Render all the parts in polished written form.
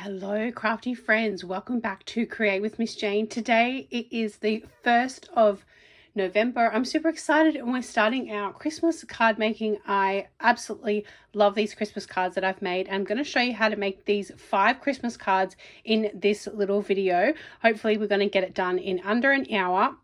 Hello crafty friends, welcome back to Create with Miss Jane. Today it is the 1st of November. I'm super excited and we're starting our Christmas card making. I absolutely love these Christmas cards that I've made. I'm going to show you how to make these 5 Christmas cards in this little video. Hopefully we're going to get it done in under an hour.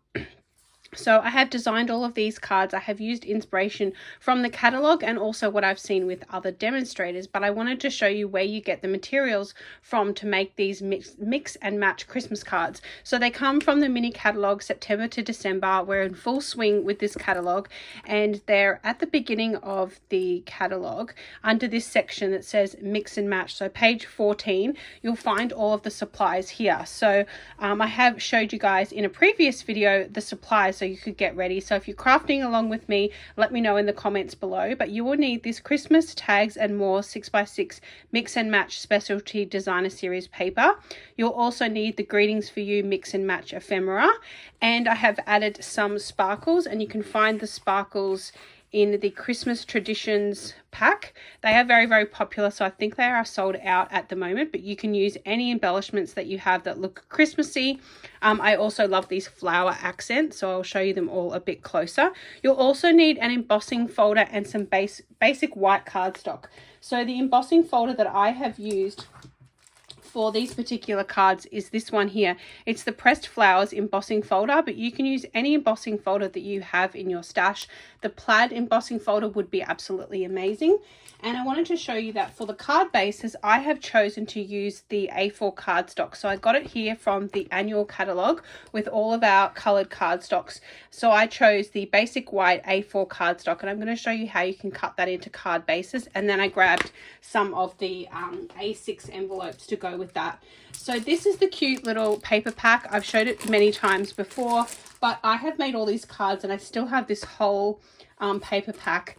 So I have designed all of these cards. I have used inspiration from the catalogue and also what I've seen with other demonstrators, but I wanted to show you where you get the materials from to make these mix and match Christmas cards. So they come from the mini catalogue, September to December. We're in full swing with this catalogue, and they're at the beginning of the catalogue under this section that says mix and match. So page 14, you'll find all of the supplies here. So I have showed you guys in a previous video the supplies so you could get ready. So if you're crafting along with me, let me know in the comments below. But you will need this Christmas tags and more 6x6 mix and match specialty designer series paper. You'll also need the greetings for you mix and match ephemera, and I have added some sparkles, and you can find the sparkles in the Christmas Traditions pack. They are very popular, so I think they are sold out at the moment, but you can use any embellishments that you have that look Christmassy. I also love these flower accents, so I'll show you them all a bit closer. You'll also need an embossing folder and some basic white cardstock. So the embossing folder that I have used for these particular cards is this one here. It's the Pressed Flowers embossing folder, but you can use any embossing folder that you have in your stash. The plaid embossing folder would be absolutely amazing. And I wanted to show you that for the card bases, I have chosen to use the A4 cardstock. So I got it here from the annual catalogue with all of our coloured cardstocks. So I chose the basic white A4 cardstock, and I'm going to show you how you can cut that into card bases. And then I grabbed some of the A6 envelopes to go with that. So this is the cute little paper pack. I've showed it many times before, but I have made all these cards and I still have this whole paper pack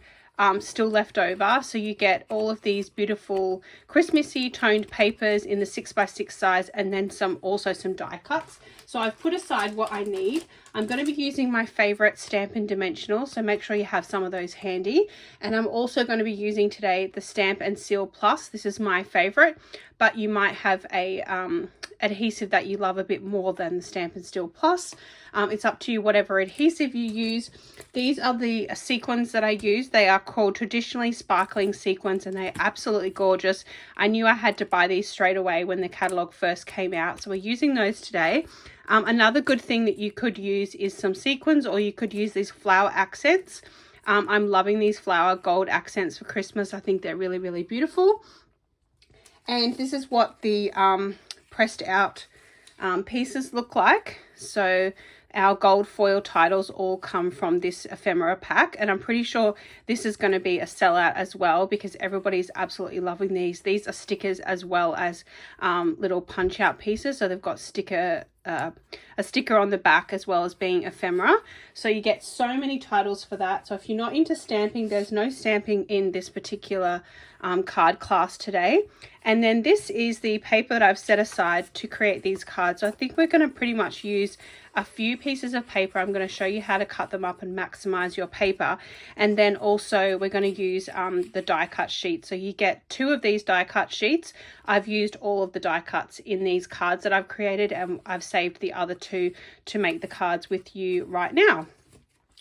still left over. So you get all of these beautiful Christmassy toned papers in the 6x6 size, and then also some die cuts. So I've put aside what I need. I'm going to be using my favorite Stampin' Dimensional, so make sure you have some of those handy. And I'm also going to be using today the Stamp and Seal Plus. This is my favorite, but you might have a adhesive that you love a bit more than the Stamp and Seal Plus. It's up to you whatever adhesive you use. These are the sequins that I use. They are called Traditionally Sparkling Sequins, and they're absolutely gorgeous. I knew I had to buy these straight away when the catalogue first came out, so we're using those today. Another good thing that you could use is some sequins, or you could use these flower accents. I'm loving these flower gold accents for Christmas. I think they're really beautiful. And this is what the pressed out pieces look like. So our gold foil titles all come from this ephemera pack, and I'm pretty sure this is going to be a sellout as well because everybody's absolutely loving these. These are stickers as well as little punch out pieces, so they've got a sticker on the back as well as being ephemera. So you get so many titles for that. So if you're not into stamping, there's no stamping in this particular card class today. And then this is the paper that I've set aside to create these cards. So I think we're going to pretty much use a few pieces of paper. I'm going to show you how to cut them up and maximize your paper. And then also we're going to use the die cut sheet. So you get 2 of these die cut sheets. I've used all of the die cuts in these cards that I've created, and I've saved the other 2 to make the cards with you right now.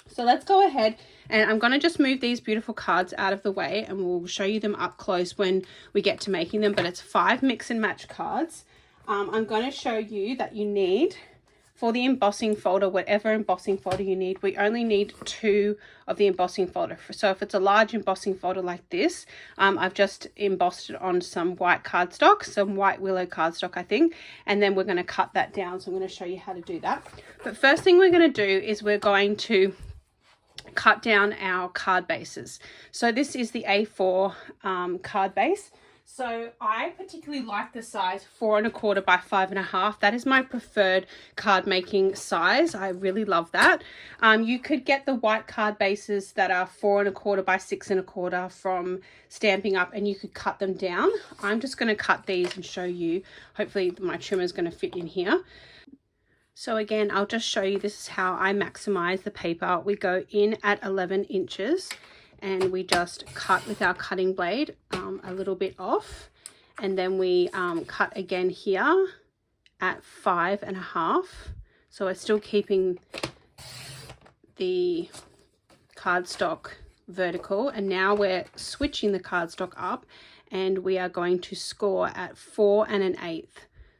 So let's go ahead, and I'm going to just move these beautiful cards out of the way and we'll show you them up close when we get to making them. But it's 5 mix and match cards. I'm going to show you that you need, for the embossing folder, whatever embossing folder you need, we only need 2 of the embossing folder. So if it's a large embossing folder like this, I've just embossed it on some white cardstock, some white willow cardstock, I think, and then we're going to cut that down. So I'm going to show you how to do that. But first thing we're going to do is we're going to cut down our card bases. So this is the A4 card base. So I particularly like the size 4 1/4 by 5 1/2. That is my preferred card making size. I really love that. You could get the white card bases that are 4 1/4 by 6 1/4 from Stampin' Up, and you could cut them down. I'm just going to cut these and show you. Hopefully my trimmer is going to fit in here. So again, I'll just show you, this is how I maximize the paper. We go in at 11 inches and we just cut with our cutting blade a little bit off, and then we cut again here at 5.5. So we're still keeping the cardstock vertical, and now we're switching the cardstock up and we are going to score at 4 1/8.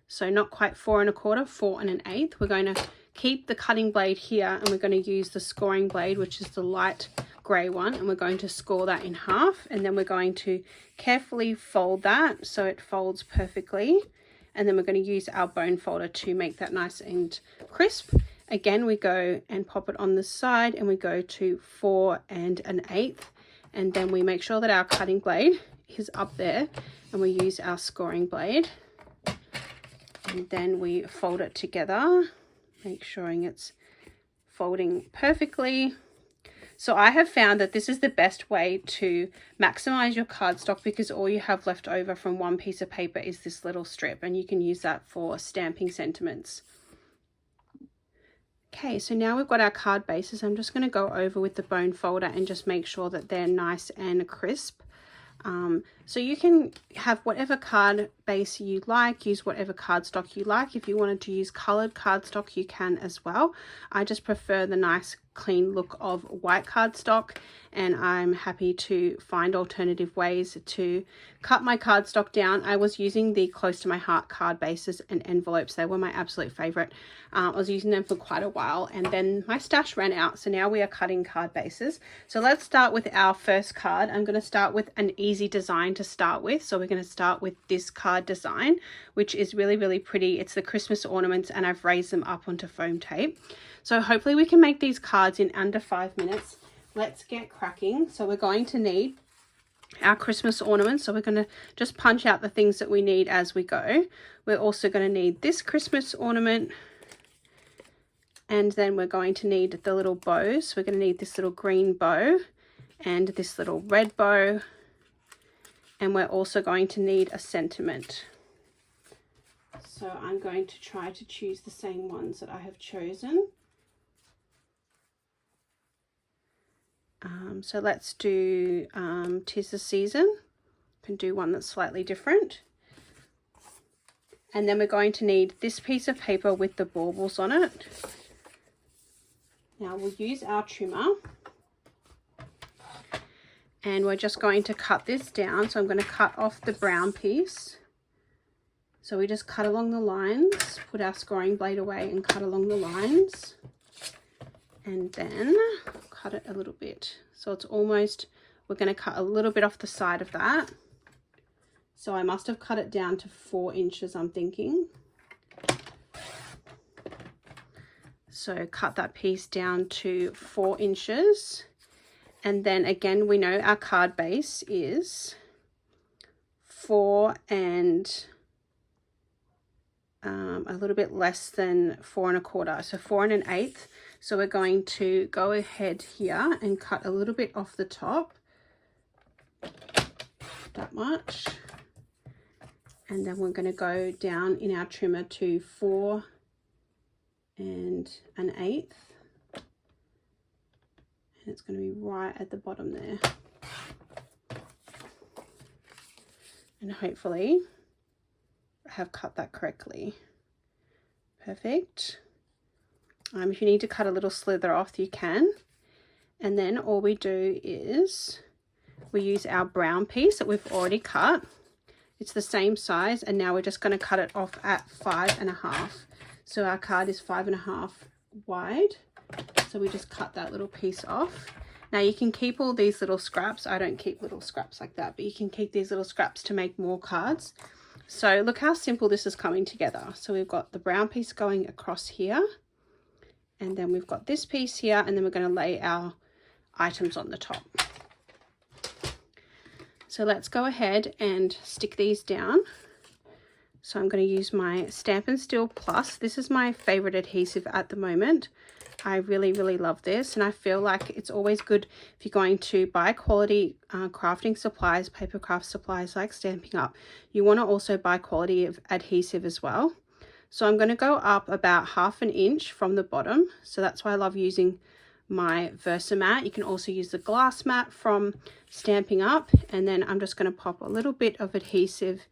So not quite 4 1/4, 4 1/8. We're going to keep the cutting blade here, and we're going to use the scoring blade, which is the light grey one, and we're going to score that in half, and then we're going to carefully fold that so it folds perfectly, and then we're going to use our bone folder to make that nice and crisp. Again, we go and pop it on the side, and we go to 4 1/8, and then we make sure that our cutting blade is up there, and we use our scoring blade, and then we fold it together, make sure it's folding perfectly. So I have found that this is the best way to maximize your cardstock, because all you have left over from one piece of paper is this little strip, and you can use that for stamping sentiments. Okay, so now we've got our card bases. I'm just going to go over with the bone folder and just make sure that they're nice and crisp. So you can have whatever card base you like, use whatever cardstock you like. If you wanted to use colored cardstock, you can as well. I just prefer the nice clean look of white cardstock, and I'm happy to find alternative ways to cut my cardstock down. I was using the close to my heart card bases and envelopes. They were my absolute favorite. I was using them for quite a while, and then my stash ran out, so now we are cutting card bases. So let's start with our first card. I'm going to start with an easy design to start with. So we're going to start with this card design, which is really, really pretty. It's the Christmas ornaments, and I've raised them up onto foam tape. So hopefully we can make these cards in under 5 minutes. Let's get cracking. So we're going to need our Christmas ornaments. So we're going to just punch out the things that we need as we go. We're also going to need this Christmas ornament, and then we're going to need the little bows. So we're going to need this little green bow and this little red bow, and we're also going to need a sentiment. So I'm going to try to choose the same ones that I have chosen. So let's do 'Tis the Season. Can do one that's slightly different. And then we're going to need this piece of paper with the baubles on it. Now we'll use our trimmer, and we're just going to cut this down. So I'm going to cut off the brown piece. So we just cut along the lines, put our scoring blade away and cut along the lines, and then cut it a little bit. So it's almost, we're going to cut a little bit off the side of that. So I must have cut it down to 4 inches, I'm thinking. So cut that piece down to 4 inches. And then again, we know our card base is 4 and a little bit less than 4 1/4, so 4 1/8. So we're going to go ahead here and cut a little bit off the top, that much, and then we're going to go down in our trimmer to 4 1/8, and it's going to be right at the bottom there, and hopefully I have cut that correctly. Perfect. If you need to cut a little slither off, you can. And then all we do is we use our brown piece that we've already cut. It's the same size, and now we're just going to cut it off at 5 1/2. So our card is 5 1/2 wide. So we just cut that little piece off. Now you can keep all these little scraps. I don't keep little scraps like that, but you can keep these little scraps to make more cards. So look how simple this is coming together. So we've got the brown piece going across here, and then we've got this piece here, and then we're going to lay our items on the top. So let's go ahead and stick these down. So I'm going to use my Stampin' Steel Plus. This is my favorite adhesive at the moment. I really, really love this, and I feel like it's always good if you're going to buy quality crafting supplies, paper craft supplies like Stampin' Up. You want to also buy quality of adhesive as well. So I'm going to go up about 1/2 inch from the bottom. So that's why I love using my Versamat. You can also use the glass mat from Stampin' Up, and then I'm just going to pop a little bit of adhesive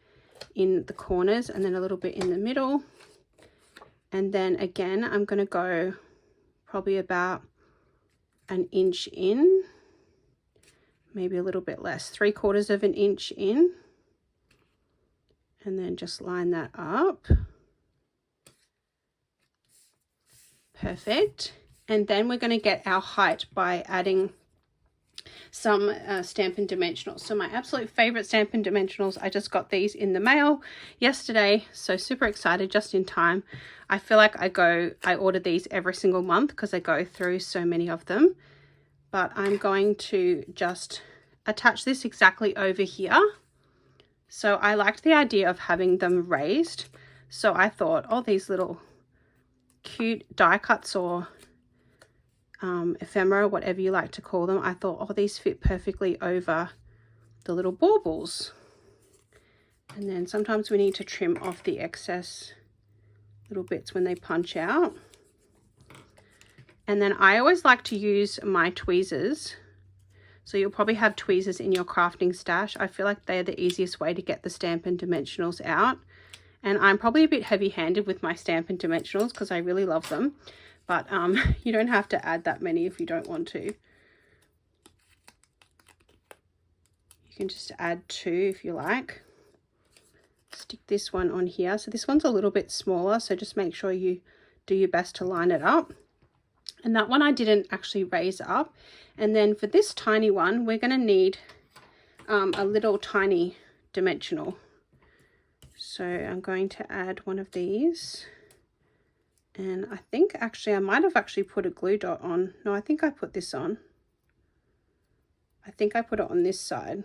in the corners and then a little bit in the middle. And then again, I'm going to go probably about an inch in, maybe a little bit less, 3/4 of an inch in, and then just line that up. Perfect. And then we're going to get our height by adding some Stampin' Dimensionals. So my absolute favorite Stampin' Dimensionals, I just got these in the mail yesterday, so super excited, just in time. I feel like I order these every single month because I go through so many of them. But I'm going to just attach this exactly over here. So I liked the idea of having them raised, so I thought, oh, these little cute die cuts or ephemera, whatever you like to call them, I thought, oh, these fit perfectly over the little baubles. And then sometimes we need to trim off the excess little bits when they punch out. And then I always like to use my tweezers. So you'll probably have tweezers in your crafting stash. I feel like they're the easiest way to get the Stampin' Dimensionals out. And I'm probably a bit heavy-handed with my Stampin' Dimensionals because I really love them. But you don't have to add that many if you don't want to. You can just add 2 if you like. Stick this one on here. So this one's a little bit smaller, so just make sure you do your best to line it up. And that one I didn't actually raise up. And then for this tiny one, we're going to need a little tiny dimensional. So I'm going to add one of these. And I think actually I might have actually put a glue dot on. No, I think I put this on. I think I put it on this side.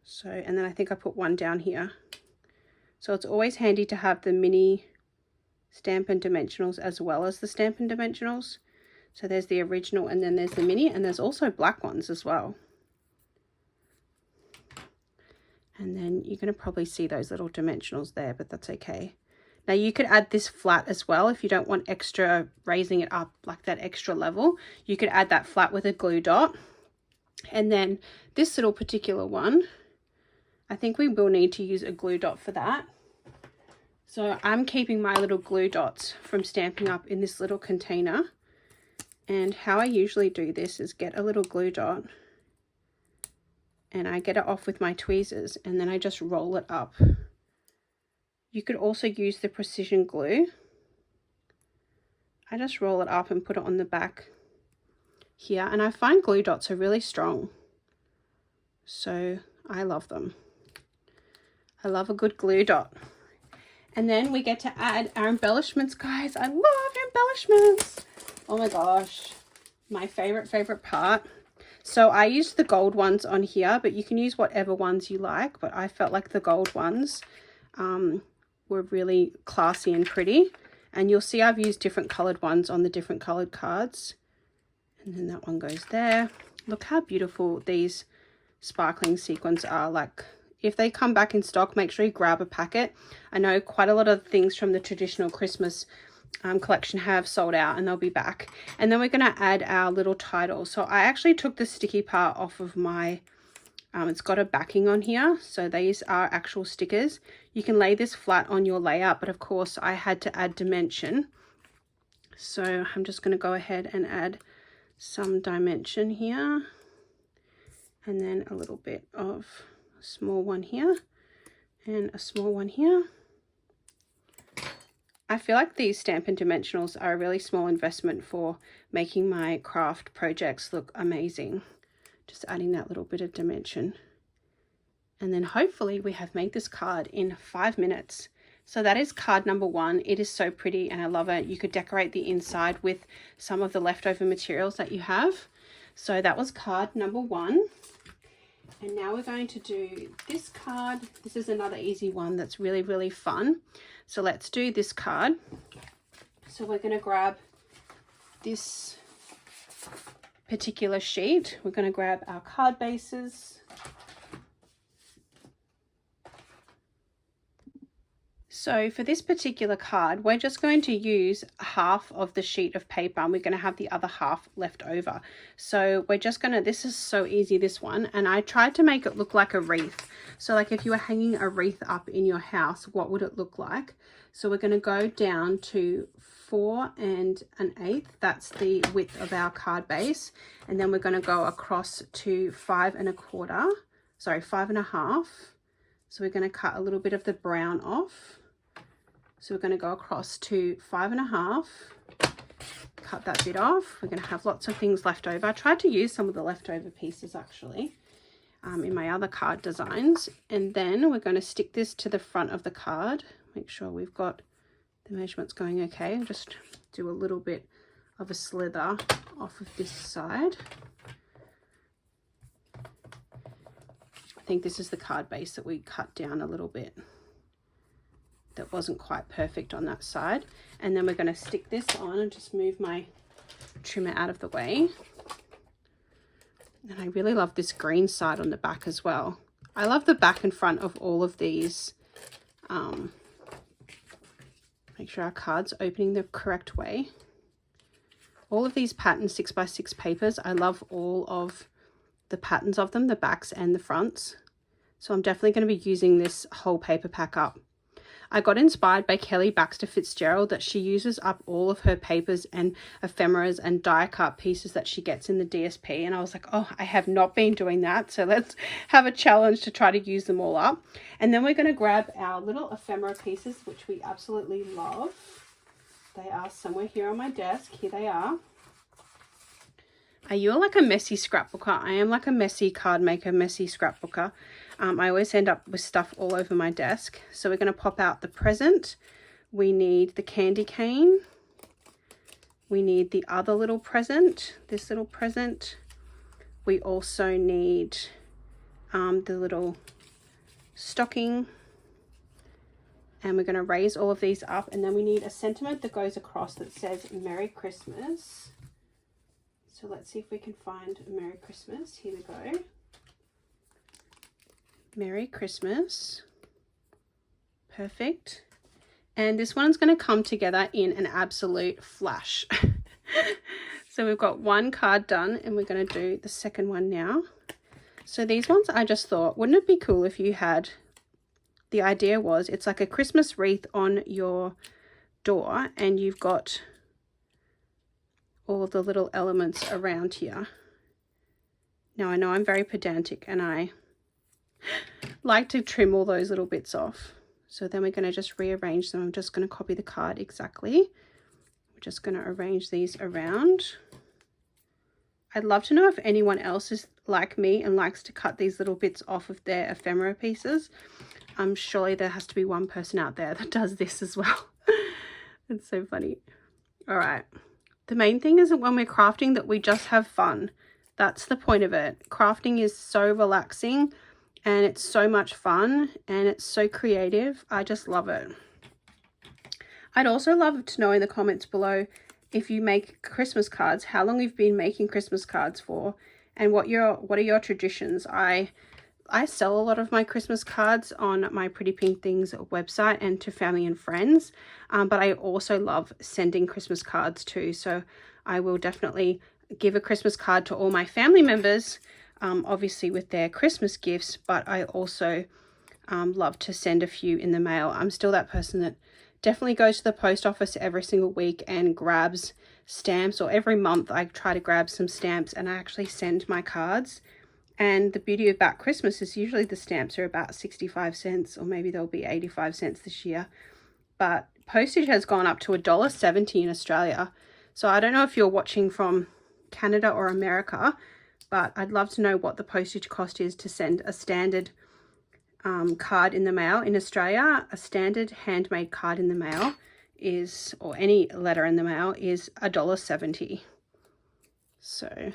So, and then I think I put one down here. So it's always handy to have the mini Stampin' Dimensionals as well as the Stampin' Dimensionals. So there's the original and then there's the mini, and there's also black ones as well. And then you're going to probably see those little dimensionals there, but that's okay. Now you could add this flat as well if you don't want extra raising it up, like that extra level. You could add that flat with a glue dot. And then this little particular one, I think we will need to use a glue dot for that. So I'm keeping my little glue dots from Stampin' Up in this little container. And how I usually do this is get a little glue dot and I get it off with my tweezers and then I just roll it up. You could also use the precision glue. I just roll it up and put it on the back here, and I find glue dots are really strong, so I love them. I love a good glue dot. And then we get to add our embellishments, guys. I love embellishments. Oh my gosh, my favorite part. So I used the gold ones on here, but you can use whatever ones you like, but I felt like the gold ones were really classy and pretty. And you'll see I've used different colored ones on the different colored cards. And then that one goes there. Look how beautiful these sparkling sequins are. Like, if they come back in stock, make sure you grab a packet. I know quite a lot of things from the traditional Christmas collection have sold out and they'll be back. And then we're going to add our little title. So I actually took the sticky part off of my it's got a backing on here, so these are actual stickers. You can lay this flat on your layout, but of course I had to add dimension. So I'm just going to go ahead and add some dimension here, and then a little bit of a small one here and a small one here. I feel like these Stampin' Dimensionals are a really small investment for making my craft projects look amazing. Just adding that little bit of dimension. And then hopefully we have made this card in 5 minutes. So that is card number 1. It is so pretty and I love it. You could decorate the inside with some of the leftover materials that you have. So that was card number 1. And now we're going to do this card. This is another easy one that's really fun. So let's do this card. So we're going to grab this particular sheet. We're going to grab our card bases. So for this particular card, we're just going to use half of the sheet of paper and we're going to have the other half left over. So we're just going to, this is so easy, this one, and I tried to make it look like a wreath. So like if you were hanging a wreath up in your house, what would it look like? So we're going to go down to 4 1/8. That's the width of our card base. And then we're going to go across to 5 1/4, sorry, 5 1/2. So we're going to cut a little bit of the brown off. So we're going to go across to 5 1/2, cut that bit off. We're going to have lots of things left over. I tried to use some of the leftover pieces actually in my other card designs. And then we're going to stick this to the front of the card. Make sure we've got the measurements going okay. I'll just do a little bit of a slither off of this side. I think this is the card base that we cut down a little bit. That wasn't quite perfect on that side. And then we're going to stick this on and just move my trimmer out of the way. And I really love this green side on the back as well. I love the back and front of all of these. Make sure our card's opening the correct way. All of these pattern 6x6 papers, I love all of the patterns of them, the backs and the fronts. So I'm definitely going to be using this whole paper pack up. I got inspired by Kelly Baxter Fitzgerald that she uses up all of her papers and ephemeras and die cut pieces that she gets in the DSP, and I was like, oh, I have not been doing that, so let's have a challenge to try to use them all up. And then we're going to grab our little ephemera pieces, which we absolutely love. They are somewhere here on my desk. Here they are. Are you like a messy scrapbooker? I am like a messy card maker, messy scrapbooker. I always end up with stuff all over my desk. So we're going to pop out the present. We need the candy cane. We need the other little present, this little present. We also need the little stocking. And we're going to raise all of these up. And then we need a sentiment that goes across that says Merry Christmas. So let's see if we can find Merry Christmas. Here we go. Merry Christmas. Perfect. And this one's going to come together in an absolute flash. So we've got one card done and we're going to do the second one now. So these ones, I just thought, wouldn't it be cool if you had, the idea was it's like a Christmas wreath on your door and you've got all of the little elements around here. Now I know I'm very pedantic and I like to trim all those little bits off. So then we're going to just rearrange them. I'm just going to copy the card exactly. We're just going to arrange these around. I'd love to know if anyone else is like me and likes to cut these little bits off of their ephemera pieces. Surely there has to be one person out there that does this as well. It's so funny. All right. The main thing is that when we're crafting that we just have fun. That's the point of it. Crafting is so relaxing and it's so much fun and it's so creative. I just love it. I'd also love to know in the comments below if you make Christmas cards, how long you've been making Christmas cards for, and what are your traditions. I sell a lot of my Christmas cards on my Pretty Pink Things website and to family and friends, but I also love sending Christmas cards too. So I will definitely give a Christmas card to all my family members, obviously with their Christmas gifts, but I also love to send a few in the mail. I'm still that person that definitely goes to the post office every single week and grabs stamps, or every month I try to grab some stamps and I actually send my cards. And the beauty about Christmas is usually the stamps are about 65 cents, or maybe they'll be 85 cents this year. But postage has gone up to $1.70 in Australia. So I don't know if you're watching from Canada or America, but I'd love to know what the postage cost is to send a standard card in the mail. In Australia, a standard handmade card in the mail is, or any letter in the mail, is $1.70. So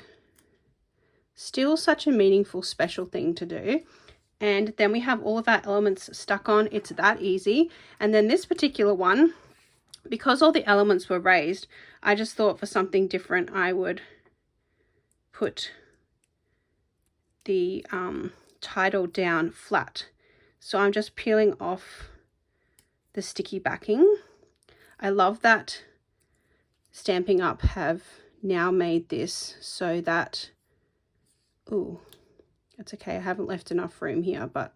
still such a meaningful, special thing to do. And then we have all of our elements stuck on. It's that easy. And then this particular one, because all the elements were raised, I just thought for something different I would put the title down flat. So I'm just peeling off the sticky backing. I love that Stampin' Up have now made this so that, ooh, it's okay, I haven't left enough room here, but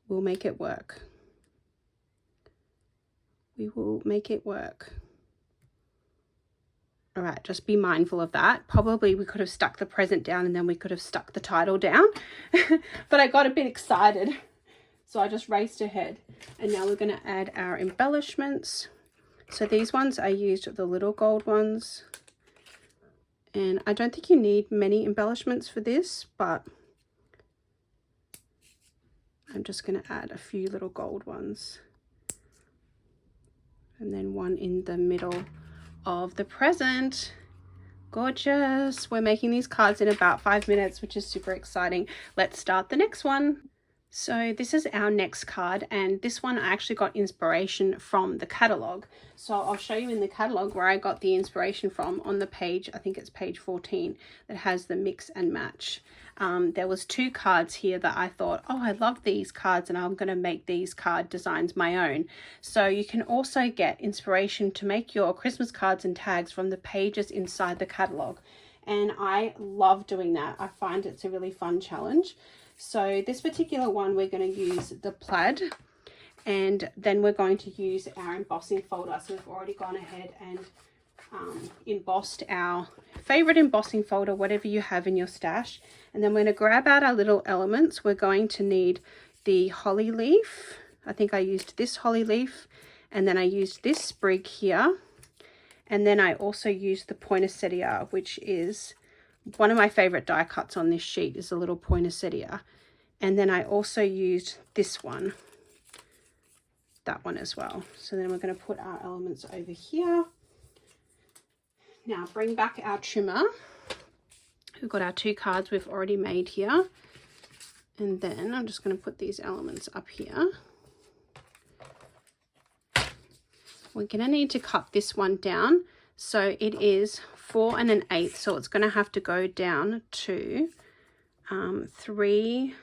we'll make it work. We will make it work. All right, just be mindful of that. Probably we could have stuck the present down and then we could have stuck the title down, but I got a bit excited, so I just raced ahead. And now we're going to add our embellishments. So these ones, I used the little gold ones, and I don't think you need many embellishments for this, but I'm just going to add a few little gold ones, and then one in the middle of the present. Gorgeous. We're making these cards in about 5 minutes, which is super exciting. Let's start the next one. So this is our next card, and this one I actually got inspiration from the catalog. So I'll show you in the catalog where I got the inspiration from on the page, I think it's page 14, that has the mix and match. There was 2 cards here that I thought, oh, I love these cards and I'm going to make these card designs my own. So you can also get inspiration to make your Christmas cards and tags from the pages inside the catalog. And I love doing that. I find it's a really fun challenge. So this particular one, we're going to use the plaid, and then we're going to use our embossing folder. So we've already gone ahead and embossed our favorite embossing folder, whatever you have in your stash. And then we're going to grab out our little elements. We're going to need the holly leaf. I think I used this holly leaf, and then I used this sprig here. And then I also used the poinsettia, which is one of my favorite die cuts on this sheet, is a little poinsettia. And then I also used this one, that one as well. So then we're going to put our elements over here. Now bring back our trimmer. We've got our 2 cards we've already made here. And then I'm just going to put these elements up here. We're going to need to cut this one down. So it is 4 1/8, so it's going to have to go down to 3,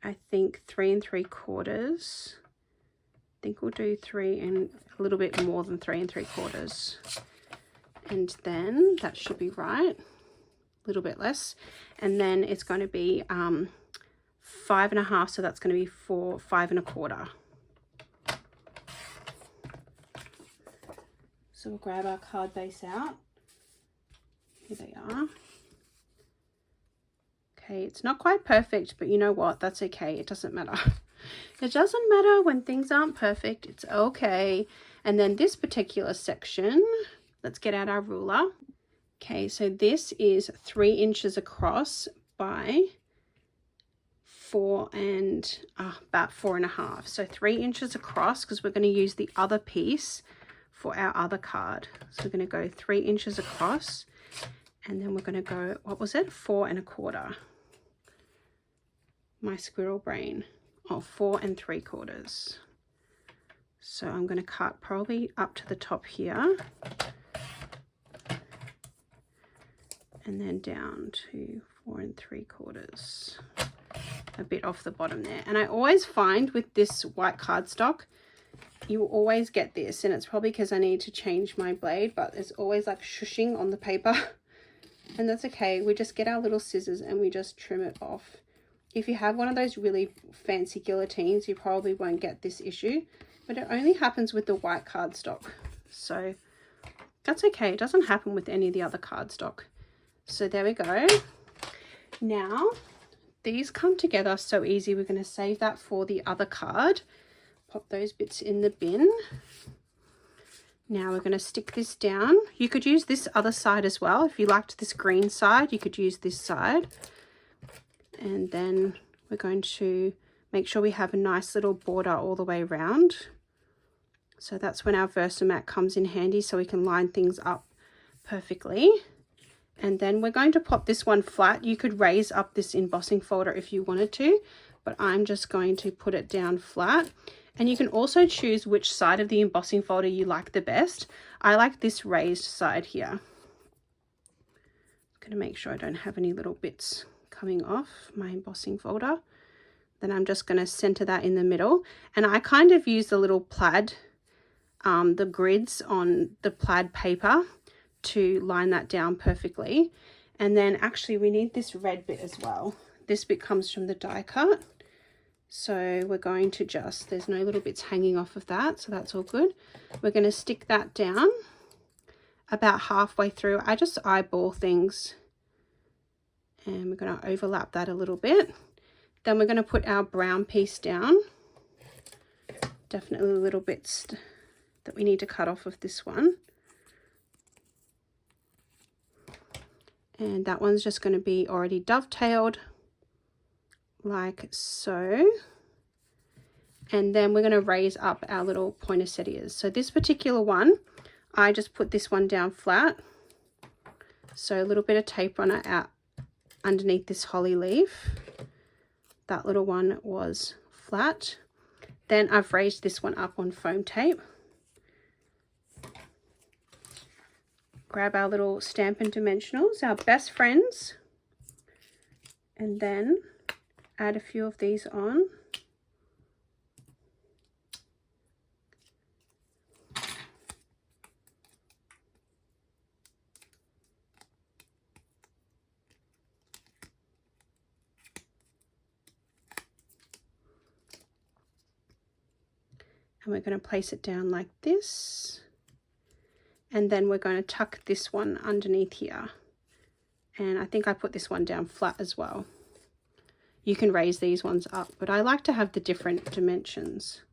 I think 3 3/4. I think we'll do 3 and a little bit more than 3 3/4. And then that should be right, a little bit less. And then it's going to be 5 1/2, so that's going to be 5 1/4. So we'll grab our card base out. Here they are. Okay, it's not quite perfect, but you know what? That's okay. It doesn't matter. It doesn't matter when things aren't perfect. It's okay. And then this particular section, let's get out our ruler. Okay, so this is 3 inches across by 4 and about 4 1/2. So 3 inches across, because we're going to use the other piece for our other card. So we're going to go 3 inches across, and then we're going to go, what was it, 4 1/4. My squirrel brain. Oh, 4 3/4. So I'm going to cut probably up to the top here, and then down to 4 3/4. A bit off the bottom there. And I always find with this white cardstock, you will always get this, and it's probably because I need to change my blade, but there's always like shushing on the paper, and that's okay. We just get our little scissors and we just trim it off. If you have one of those really fancy guillotines, you probably won't get this issue, but it only happens with the white cardstock, so that's okay. It doesn't happen with any of the other cardstock. So there we go. Now these come together so easy. We're going to save that for the other card. Pop those bits in the bin. Now we're going to stick this down. You could use this other side as well. If you liked this green side, you could use this side. And then we're going to make sure we have a nice little border all the way around. So that's when our Versamat comes in handy, so we can line things up perfectly. And then we're going to pop this one flat. You could raise up this embossing folder if you wanted to, but I'm just going to put it down flat. And you can also choose which side of the embossing folder you like the best. I like this raised side here. I'm going to make sure I don't have any little bits coming off my embossing folder. Then I'm just going to center that in the middle. And I kind of use the little plaid, the grids on the plaid paper to line that down perfectly. And then actually we need this red bit as well. This bit comes from the die cut. So we're going to just, there's no little bits hanging off of that, so that's all good. We're going to stick that down about halfway through. I just eyeball things. And we're going to overlap that a little bit. Then we're going to put our brown piece down. Definitely little bits that we need to cut off of this one. And that one's just going to be already dovetailed like so. And then we're going to raise up our little poinsettias. So this particular one, I just put this one down flat. So a little bit of tape runner out underneath this holly leaf. That little one was flat. Then I've raised this one up on foam tape. Grab our little Stampin' Dimensionals, our best friends, and then add a few of these on. And we're going to place it down like this. And then we're going to tuck this one underneath here. And I think I put this one down flat as well. You can raise these ones up, but I like to have the different dimensions.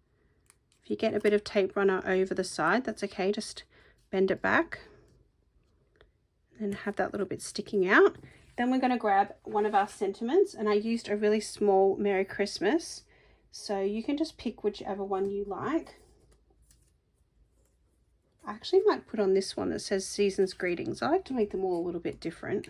If you get a bit of tape runner over the side, that's okay. Just bend it back and have that little bit sticking out. Then we're going to grab one of our sentiments, and I used a really small Merry Christmas. So you can just pick whichever one you like. I actually might put on this one that says Season's Greetings. I like to make them all a little bit different.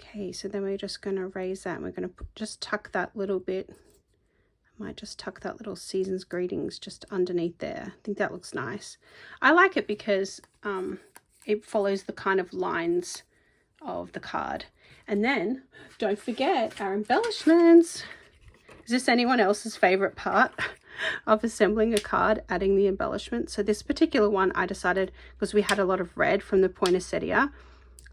Okay, so then we're just going to raise that, and we're going to just tuck that little bit. I might just tuck that little Season's Greetings just underneath there. I think that looks nice. I like it because it follows the kind of lines of the card. And then don't forget our embellishments. Is this anyone else's favorite part of assembling a card, adding the embellishment? So this particular one, I decided, because we had a lot of red from the poinsettia,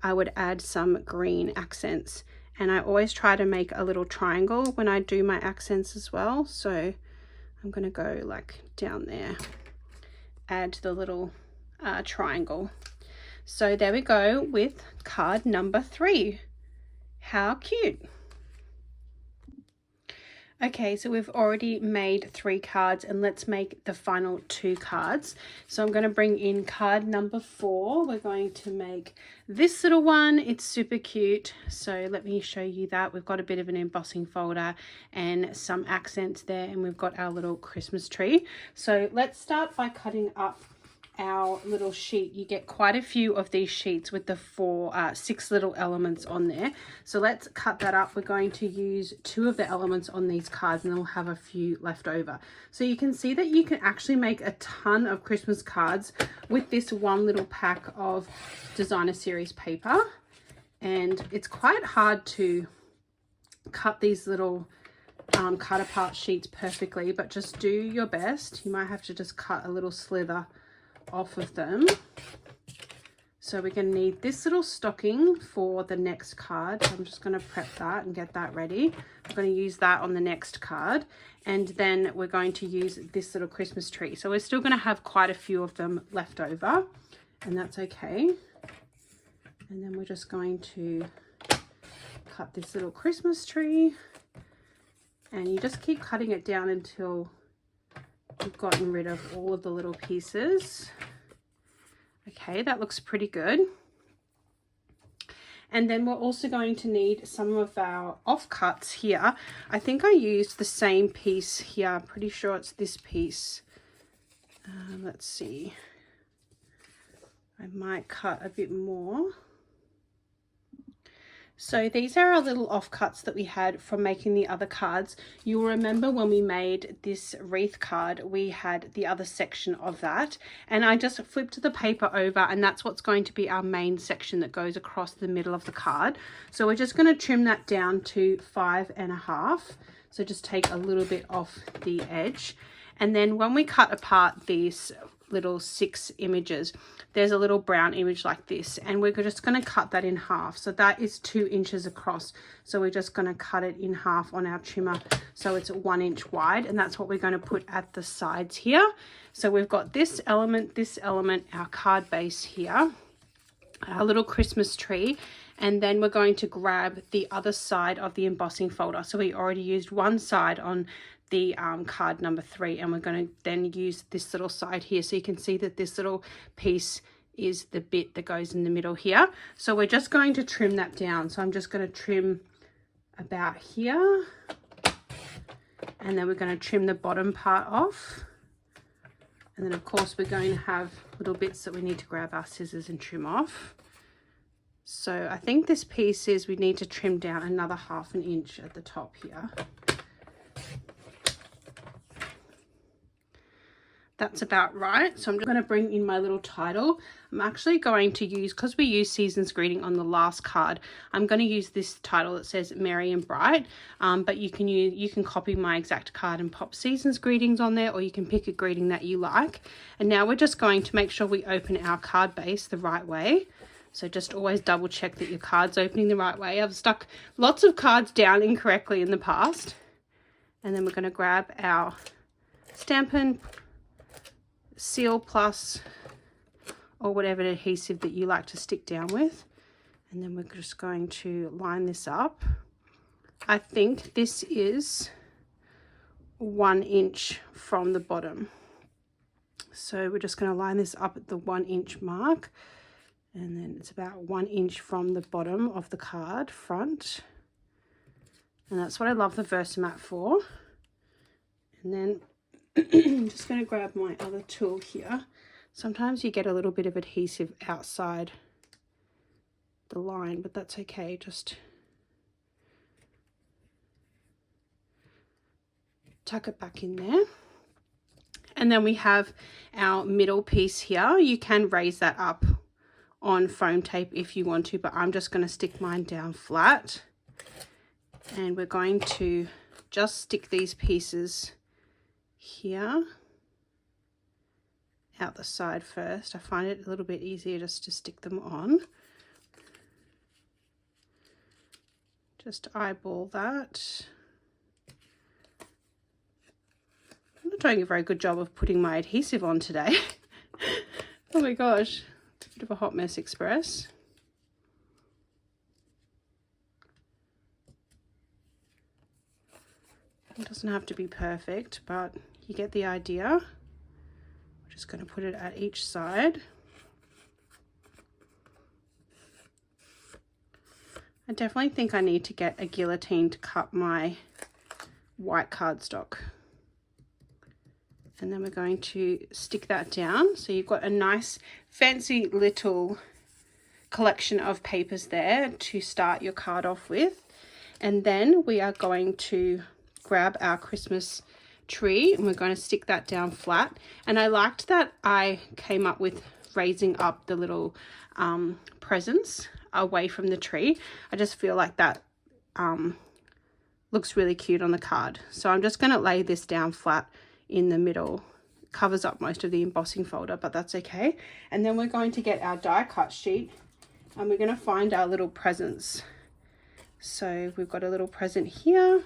I would add some green accents. And I always try to make a little triangle when I do my accents as well. So I'm going to go like down there, add the little triangle. So there we go with card number 3. How cute. Okay, so we've already made 3 cards, and let's make the final 2 cards. So I'm going to bring in card number 4. We're going to make this little one. It's super cute. So let me show you that. We've got a bit of an embossing folder and some accents there, and we've got our little Christmas tree. So let's start by cutting up our little sheet. You get quite a few of these sheets with the 6 little elements on there. So let's cut that up. We're going to use 2 of the elements on these cards, and then we'll have a few left over. So you can see that you can actually make a ton of Christmas cards with this one little pack of designer series paper. And it's quite hard to cut these little cut apart sheets perfectly, but just do your best. You might have to just cut a little slither off of them. So we're going to need this little stocking for the next card. So I'm just going to prep that and get that ready. I'm going to use that on the next card, and then we're going to use this little Christmas tree. So we're still going to have quite a few of them left over, and that's okay. And then we're just going to cut this little Christmas tree, and you just keep cutting it down until you've gotten rid of all of the little pieces. Okay, that looks pretty good. And then we're also going to need some of our offcuts here. I think I used the same piece here. I'm pretty sure it's this piece. Let's see. I might cut a bit more. So these are our little offcuts that we had from making the other cards. You'll remember when we made this wreath card, we had the other section of that, and I just flipped the paper over, and that's what's going to be our main section that goes across the middle of the card. So we're just going to trim that down to 5.5. So just take a little bit off the edge. And then when we cut apart these little 6 images, there's a little brown image like this, and we're just going to cut that in half. So that is 2 inches across. So we're just going to cut it in half on our trimmer so it's 1 inch wide, and that's what we're going to put at the sides here. So we've got this element, our card base here, our little Christmas tree, and then we're going to grab the other side of the embossing folder. So we already used one side on the card number 3, and we're going to then use this little side here. So you can see that this little piece is the bit that goes in the middle here. So we're just going to trim that down. So I'm just going to trim about here, and then we're going to trim the bottom part off. And then of course we're going to have little bits that we need to grab our scissors and trim off. So I think this piece is we need to trim down another 1/2 inch at the top here. That's about right. So I'm just going to bring in my little title. I'm actually going to use, because we use Season's Greeting on the last card, I'm going to use this title that says Merry and Bright, but you can copy my exact card and pop Season's Greetings on there, or you can pick a greeting that you like. And now we're just going to make sure we open our card base the right way. So just always double check that your card's opening the right way. I've stuck lots of cards down incorrectly in the past. And then we're going to grab our Stampin' Seal Plus, or whatever adhesive that you like to stick down with. And then we're just going to line this up. I think this is 1 inch from the bottom. So we're just going to line this up at the 1 inch mark. And then it's about 1 inch from the bottom of the card front. And that's what I love the Versamat for. And then I'm just going to grab my other tool here. Sometimes you get a little bit of adhesive outside the line, but that's okay. Just tuck it back in there. And then we have our middle piece here. You can raise that up on foam tape if you want to, but I'm just going to stick mine down flat. And we're going to just stick these pieces here out the side first. I find it a little bit easier just to stick them on. Just eyeball that. I'm not doing a very good job of putting my adhesive on today. Oh my gosh, it's a bit of a hot mess express. It doesn't have to be perfect, but you get the idea. We're just going to put it at each side. I definitely think I need to get a guillotine to cut my white cardstock. And then we're going to stick that down. So you've got a nice fancy little collection of papers there to start your card off with. And then we are going to grab our Christmas tree and we're going to stick that down flat. And I liked that I came up with raising up the little presents away from the tree. I just feel like that looks really cute on the card. So I'm just going to lay this down flat in the middle. It covers up most of the embossing folder, but that's okay. And then we're going to get our die cut sheet and we're going to find our little presents. So we've got a little present here.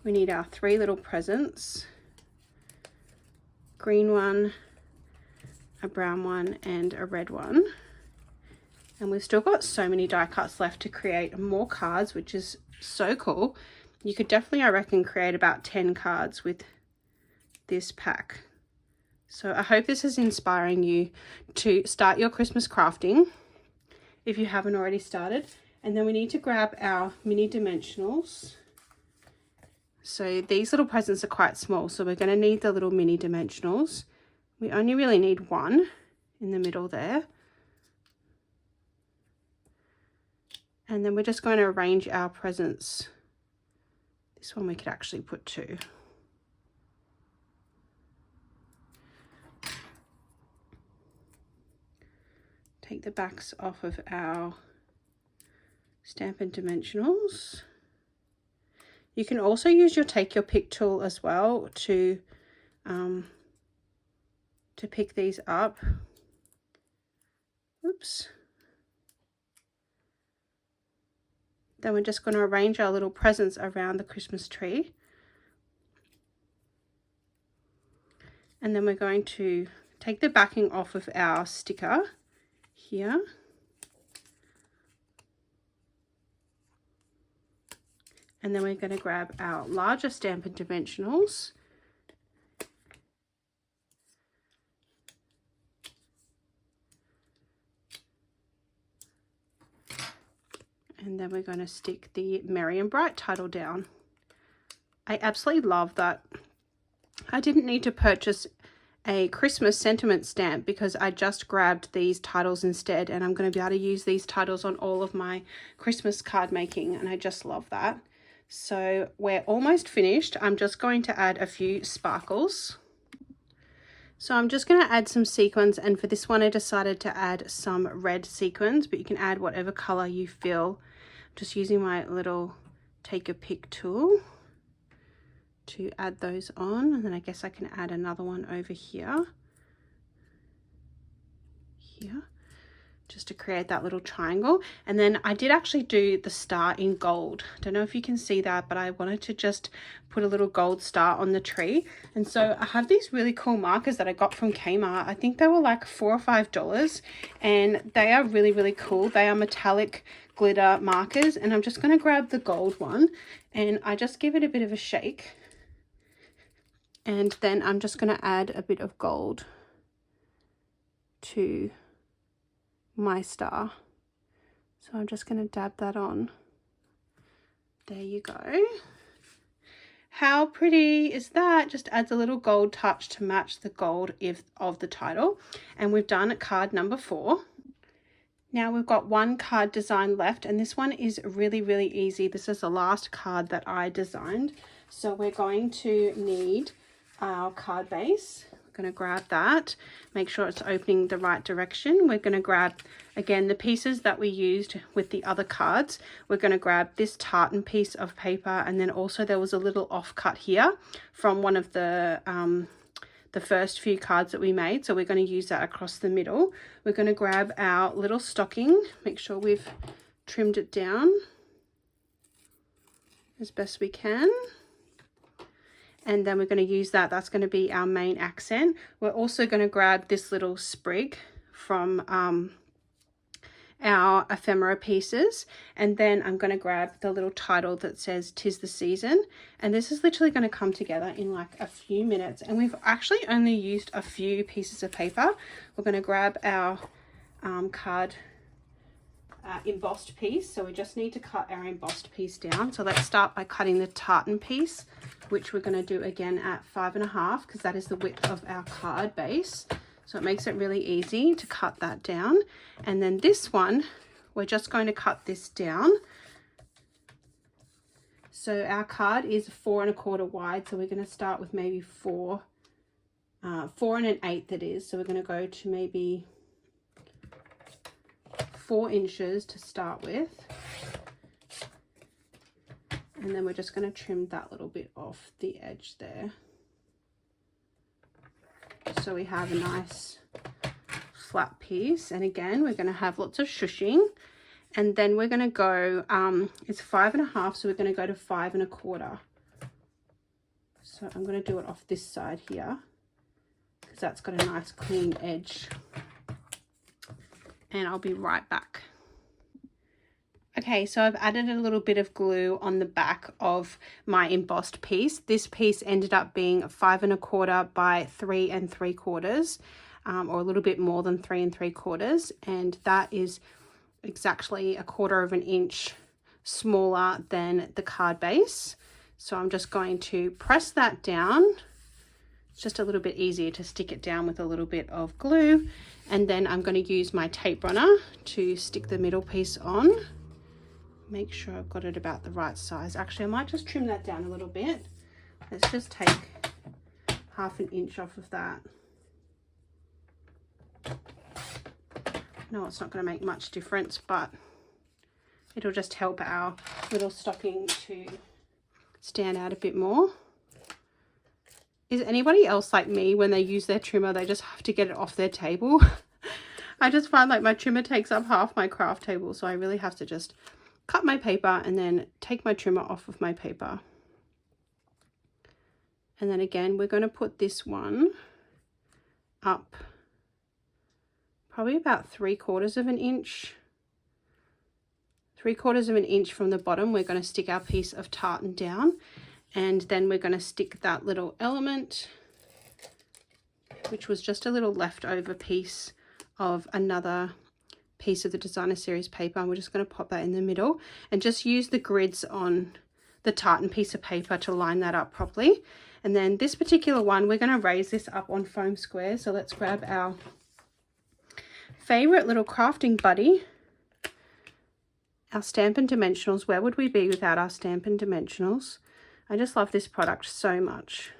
We need our 3 little presents, green one, a brown one, and a red one. And we've still got so many die cuts left to create more cards, which is so cool. You could definitely, I reckon, create about 10 cards with this pack. So I hope this is inspiring you to start your Christmas crafting if you haven't already started. And then we need to grab our mini dimensionals. So these little presents are quite small, so we're going to need the little mini dimensionals. We only really need one in the middle there. And then we're just going to arrange our presents. This one we could actually put 2. Take the backs off of our Stampin' Dimensionals. You can also use your take your pick tool as well to pick these up. Oops. Then we're just going to arrange our little presents around the Christmas tree. And then we're going to take the backing off of our sticker here. And then we're going to grab our larger Stampin' Dimensionals. And then we're going to stick the Merry and Bright title down. I absolutely love that I didn't need to purchase a Christmas sentiment stamp because I just grabbed these titles instead, and I'm going to be able to use these titles on all of my Christmas card making, and I just love that. So we're almost finished. I'm just going to add a few sparkles. So I'm just going to add some sequins, and for this one I decided to add some red sequins, but you can add whatever color you feel. I'm just using my little take a pick tool to add those on, and then I guess I can add another one over here, just to create that little triangle. And then I did actually do the star in gold. Don't know if you can see that, but I wanted to just put a little gold star on the tree. And so I have these really cool markers that I got from Kmart. I think they were like $4 or $5, and they are really, really cool. They are metallic glitter markers, and I'm just going to grab the gold one and I just give it a bit of a shake. And then I'm just going to add a bit of gold to my star. So I'm just going to dab that on. There you go. How pretty is that? Just adds a little gold touch to match the gold of the title. And we've done card number 4. Now we've got one card design left, and this one is really, really easy. This is the last card that I designed. So we're going to need our card base. We're going to grab that, make sure it's opening the right direction. We're going to grab, again, the pieces that we used with the other cards. We're going to grab this tartan piece of paper, and then also there was a little offcut here from one of the first few cards that we made, so we're going to use that across the middle. We're going to grab our little stocking, make sure we've trimmed it down as best we can. And then we're going to use that. That's going to be our main accent. We're also going to grab this little sprig from our ephemera pieces. And then I'm going to grab the little title that says "'Tis the Season." And this is literally going to come together in like a few minutes. And we've actually only used a few pieces of paper. We're going to grab our card embossed piece. So we just need to cut our embossed piece down. So let's start by cutting the tartan piece, which we're going to do again at 5.5 because that is the width of our card base. So it makes it really easy to cut that down. And then this one, we're just going to cut this down. So our card is 4 1/4 wide. So we're going to start with maybe 4 and 1/8 that is. So we're going to go to maybe 4 inches to start with. And then we're just going to trim that little bit off the edge there. So we have a nice flat piece. And again, we're going to have lots of shushing. And then we're going to go, it's 5.5, so we're going to go to 5 1/4. So I'm going to do it off this side here because that's got a nice clean edge. And I'll be right back. Okay, so I've added a little bit of glue on the back of my embossed piece. This piece ended up being 5 1/4 by 3 3/4, or a little bit more than 3 3/4, and that is exactly 1/4 of an inch smaller than the card base. So I'm just going to press that down. It's just a little bit easier to stick it down with a little bit of glue, and then I'm going to use my tape runner to stick the middle piece on. Make sure I've got it about the right size. Actually, I might just trim that down a little bit. Let's just take 1/2 inch off of that. No, it's not going to make much difference, but it'll just help our little stocking to stand out a bit more. Is anybody else like me? When they use their trimmer, they just have to get it off their table? I just find like my trimmer takes up half my craft table, so I really have to just cut my paper and then take my trimmer off of my paper. And then again, we're going to put this one up probably about 3/4 of an inch. 3/4 of an inch from the bottom. We're going to stick our piece of tartan down, and then we're going to stick that little element, which was just a little leftover piece of another piece of the designer series paper, and we're just going to pop that in the middle and just use the grids on the tartan piece of paper to line that up properly. And then this particular one, we're going to raise this up on foam squares. So let's grab our favorite little crafting buddy, our Stampin' Dimensionals. Where would we be without our Stampin' Dimensionals? I just love this product so much.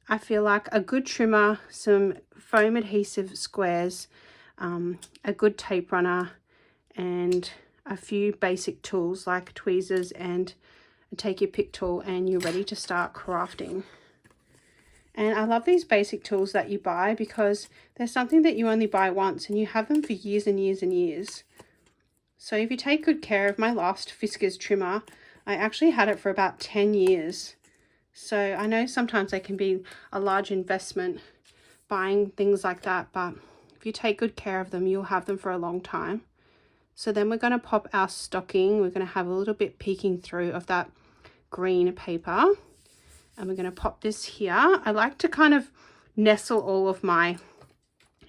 I feel like a good trimmer, some foam adhesive squares, a good tape runner, and a few basic tools like tweezers and a take your pick tool, and you're ready to start crafting. And I love these basic tools that you buy because they're something that you only buy once and you have them for years and years and years. So if you take good care of my last Fiskars trimmer, I actually had it for about 10 years. So I know sometimes they can be a large investment buying things like that, but if you take good care of them, you'll have them for a long time. So then we're going to pop our stocking. We're going to have a little bit peeking through of that green paper. And we're going to pop this here. I like to kind of nestle all of my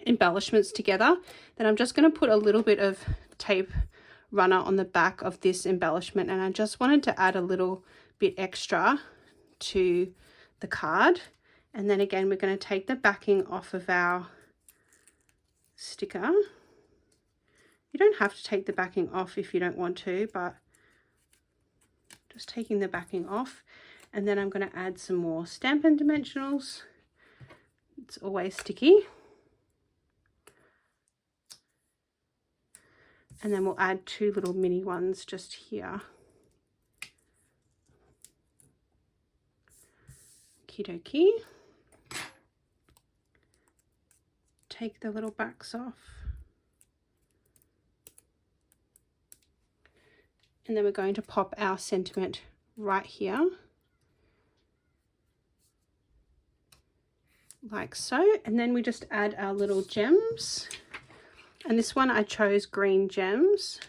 embellishments together. Then I'm just going to put a little bit of tape runner on the back of this embellishment. And I just wanted to add a little bit extra to the card. And then again, we're going to take the backing off of our sticker. You don't have to take the backing off if you don't want to, but just taking the backing off. And then I'm going to add some more Stampin' Dimensionals. It's always sticky. And then we'll add 2 little mini ones just here. Okie dokie. Take the little backs off. And then we're going to pop our sentiment right here. Like so. And then we just add our little gems. And this one I chose green gems.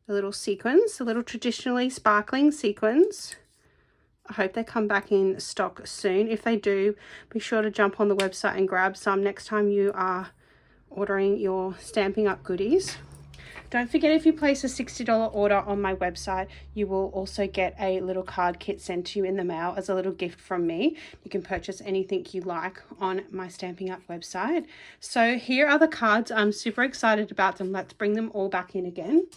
The little sequins, the little traditionally sparkling sequins. I hope they come back in stock soon. If they do, be sure to jump on the website and grab some next time you are ordering your Stampin' Up goodies. Don't forget, if you place a $60 order on my website, you will also get a little card kit sent to you in the mail as a little gift from me. You can purchase anything you like on my Stampin' Up website. So here are the cards. I'm super excited about them. Let's bring them all back in again.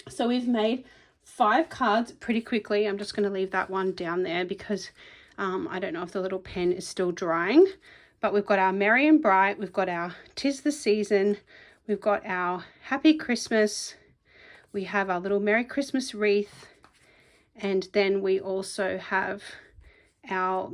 So we've made 5 cards pretty quickly. I'm just going to leave that one down there because I don't know if the little pen is still drying. But we've got our Merry and Bright. We've got our 'Tis the Season. We've got our Happy Christmas. We have our little Merry Christmas wreath. And then we also have our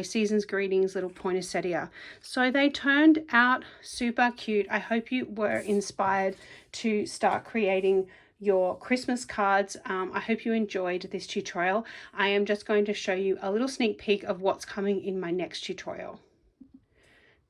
Season's Greetings little poinsettia. So they turned out super cute. I hope you were inspired to start creating your Christmas cards. I hope you enjoyed this tutorial. I am just going to show you a little sneak peek of what's coming in my next tutorial.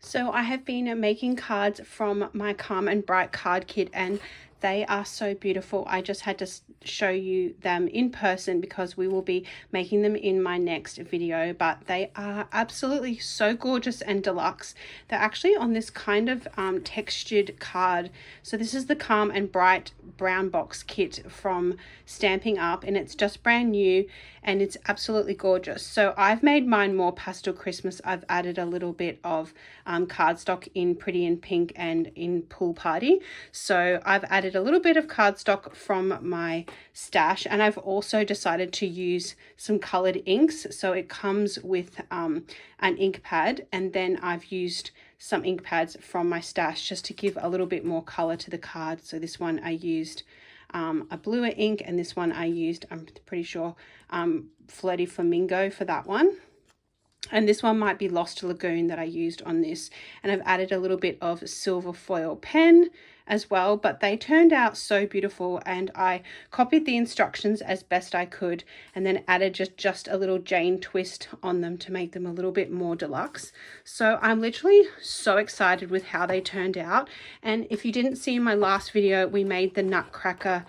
So I have been making cards from my Calm and Bright card kit, and they are so beautiful. I just had to show you them in person because we will be making them in my next video, but they are absolutely so gorgeous and deluxe. They're actually on this kind of textured card. So this is the Calm and Bright brown box kit from Stampin' Up, and it's just brand new and it's absolutely gorgeous. So I've made mine more pastel Christmas. I've added a little bit of cardstock in Pretty in Pink and in Pool Party. So I've added a little bit of cardstock from my stash, and I've also decided to use some colored inks. So it comes with an ink pad, and then I've used some ink pads from my stash just to give a little bit more color to the card. So this one I used a bluer ink, and this one I used, I'm pretty sure, Flirty Flamingo for that one. And this one might be Lost Lagoon that I used on this. And I've added a little bit of silver foil pen as well, but they turned out so beautiful, and I copied the instructions as best I could and then added just a little Jane twist on them to make them a little bit more deluxe. So I'm literally so excited with how they turned out. And if you didn't see in my last video, we made the Nutcracker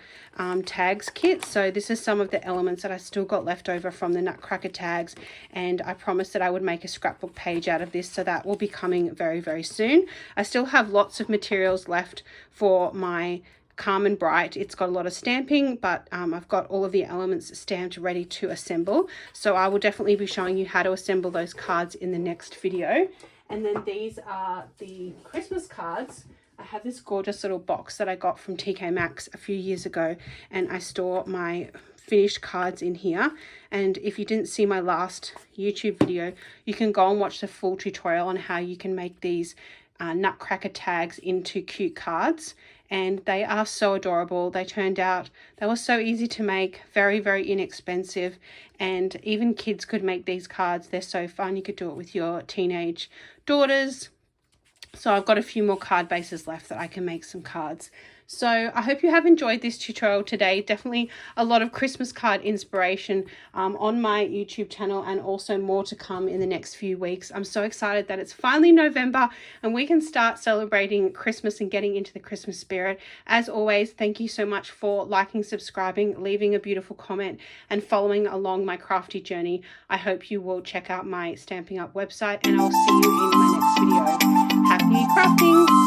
tags kit. So this is some of the elements that I still got left over from the Nutcracker tags, and I promised that I would make a scrapbook page out of this, so that will be coming very, very soon. I still have lots of materials left for my Calm and Bright. It's got a lot of stamping, but I've got all of the elements stamped ready to assemble, so I will definitely be showing you how to assemble those cards in the next video. And then these are the Christmas cards. I have this gorgeous little box that I got from TK Maxx a few years ago, and I store my finished cards in here. And if you didn't see my last YouTube video, you can go and watch the full tutorial on how you can make these Nutcracker tags into cute cards, and they are so adorable. They turned out, they were so easy to make, very, very inexpensive, and even kids could make these cards. They're so fun. You could do it with your teenage daughters. So I've got a few more card bases left that I can make some cards. So I hope you have enjoyed this tutorial today. Definitely a lot of Christmas card inspiration on my YouTube channel, and also more to come in the next few weeks. I'm so excited that it's finally November and we can start celebrating Christmas and getting into the Christmas spirit. As always, thank you so much for liking, subscribing, leaving a beautiful comment, and following along my crafty journey. I hope you will check out my Stampin' Up website, and I'll see you in my next video. Happy crafting!